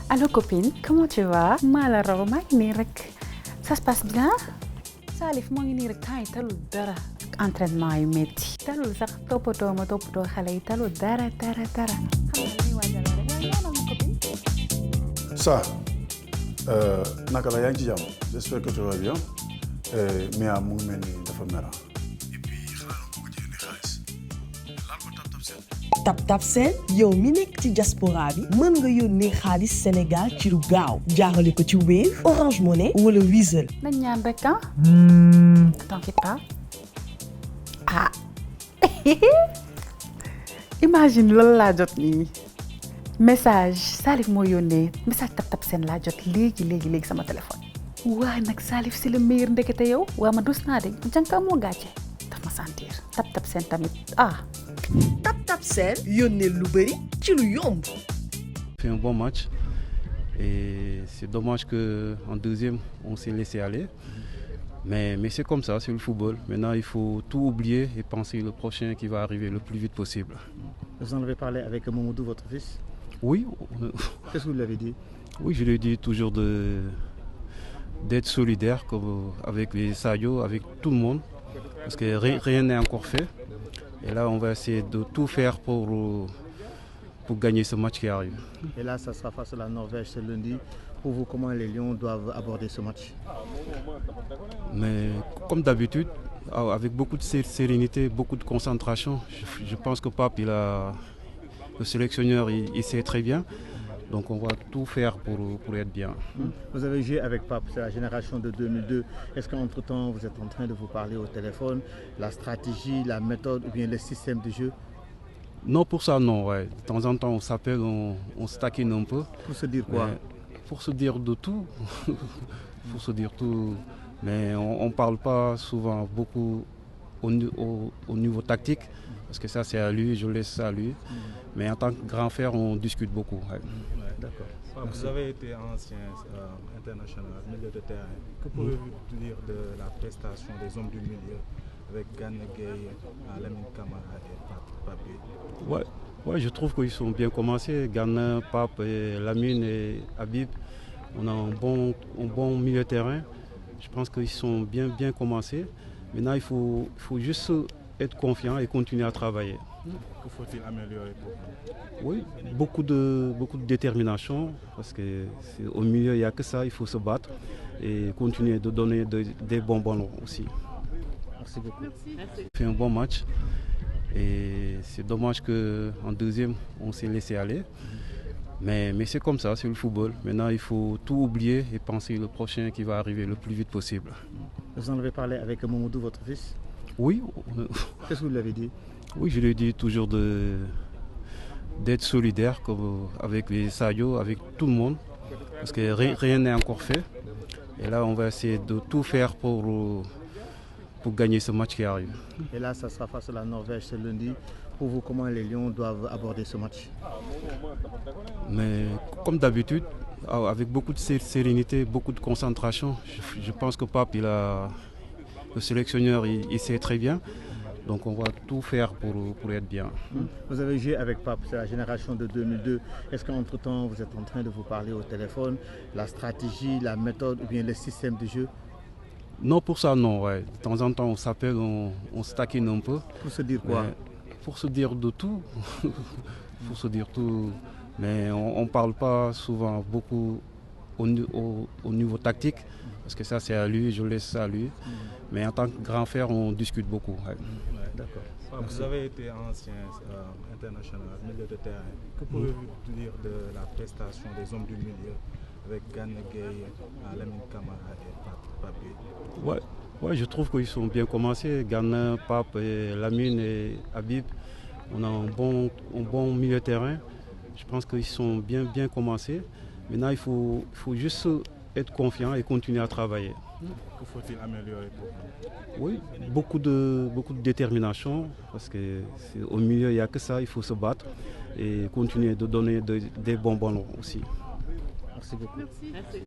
Allô copine, comment tu vas? maa la raw maa ngi nii rek ça se passe bien. Salif moo ngi nii rek temps yi talul dara ak entraînement yu métti talul sax toppatoo xale yi talul dara xam naa li waajal rek waaye ñaanal ma copine. Ça, naka la yaa ngi ci jàmm j'espère que tu vas bien Mia mu ngi mel ni dafa mera et puis xanaa la bëgg ci indi xaalis laal ko tap seen. Tap Send yow mi nekk ci diaspora bi mën nga yónnee xaalis Sénégal ci lu gaaw jaarale ko ci Wave Orange Money wala Wizall. nañ ñaan rek ah. T'inquiète pas. Ah imagine loolu laa jot nii message Salif moo yónnee message Tap Send laa jot léegi sama téléphone. waa nag Salif c'est le meilleur ndekete yow waa ma dus naa de jànka moo gàcce daf ma sentir Tap Send tamit ah. Tap Send yónnee lu bëri ci lu yomb. Fait un bon match et c'est dommage qu'en deuxième on s'est laissé aller mais c'est comme ça, c'est le football. Maintenant il faut tout oublier et penser le prochain qui va arriver le plus vite possible. Vous en avez parlé avec Mamadou, votre fils? Oui. Qu'est-ce que vous lui avez dit? Oui, je lui ai dit toujours d'être solidaire comme avec les Sadio, avec tout le monde parce que rien n'est encore fait et là on va essayer de tout faire pour gagner ce match qui arrive. Et là, ça sera face à la Norvège ce lundi. Pour vous, comment les Lions doivent aborder ce match? Mais comme d'habitude, avec beaucoup de sérénité, beaucoup de concentration, je pense que Pape, le sélectionneur, il sait très bien. Donc on va tout faire pour être bien. Vous avez joué avec Pape, c'est la génération de 2002. Est-ce qu'entre-temps, vous êtes en train de vous parler au téléphone, la stratégie, la méthode ou bien le système de jeu? Non, pour ça, non. Ouais. De temps en temps, on s'appelle, on se taquine un peu. Pour se dire quoi? Pour se dire de tout. Pour se dire tout. Mais on ne parle pas souvent beaucoup au niveau tactique. Parce que ça, c'est à lui, je laisse ça à lui. Mais en tant que grand frère, on discute beaucoup. Ouais. D'accord. Vous avez été ancien international, milieu de terrain. Que pouvez-vous dire de la prestation des hommes du milieu avec Gana Gueye, Lamine Camara et Pape? Ouais, je trouve qu'ils sont bien commencés. Gana, Pape, Lamine et Habib. On a un bon milieu de terrain. Je pense qu'ils sont bien commencés. Maintenant, il faut juste être confiant et continuer à travailler. Que faut-il améliorer pour vous? Oui, beaucoup de détermination, parce que au milieu, il n'y a que ça, il faut se battre et continuer de donner des bons ballons aussi. Merci beaucoup. Fait un bon match et c'est dommage qu'en deuxième, on s'est laissé aller. Mais c'est comme ça, c'est le football. Maintenant, il faut tout oublier et penser le prochain qui va arriver le plus vite possible. Vous en avez parlé avec Mamadou, votre fils? Oui. Qu'est-ce que vous lui avez dit? Oui, je lui ai dit toujours d'être solidaire comme avec les Sadio, avec tout le monde. Parce que rien n'est encore fait. Et là, on va essayer de tout faire pour gagner ce match qui arrive. Et là, ça sera face à la Norvège ce lundi. Pour vous, comment les Lions doivent aborder ce match? Mais comme d'habitude, avec beaucoup de sérénité, beaucoup de concentration, je pense que Pape, le sélectionneur, il sait très bien. Donc on va tout faire pour être bien. Vous avez joué avec Pape, c'est la génération de 2002. Est-ce qu'entre-temps, vous êtes en train de vous parler au téléphone, la stratégie, la méthode ou bien le système de jeu? Non, pour ça, non. Ouais. De temps en temps, on s'appelle, on se taquine un peu. Pour se dire quoi? Pour se dire de tout. Pour se dire tout. Mais on ne parle pas souvent beaucoup au niveau tactique. Parce que ça, c'est à lui, je laisse ça à lui. Mais en tant que grand frère, on discute beaucoup. Ouais. D'accord. Vous avez été ancien international, milieu de terrain. Que pouvez-vous dire de la prestation des hommes du milieu avec Gana Gueye, Lamine Camara et Pape? Ouais, je trouve qu'ils sont bien commencés. Gana, Pape, Lamine et Habib. On a un bon milieu de terrain. Je pense qu'ils sont bien commencés. Maintenant, il faut juste être confiant et continuer à travailler. Que faut-il améliorer pour vous? Oui, beaucoup de détermination, parce que au milieu, il n'y a que ça, il faut se battre et continuer de donner des bons ballons aussi. Merci beaucoup. Merci.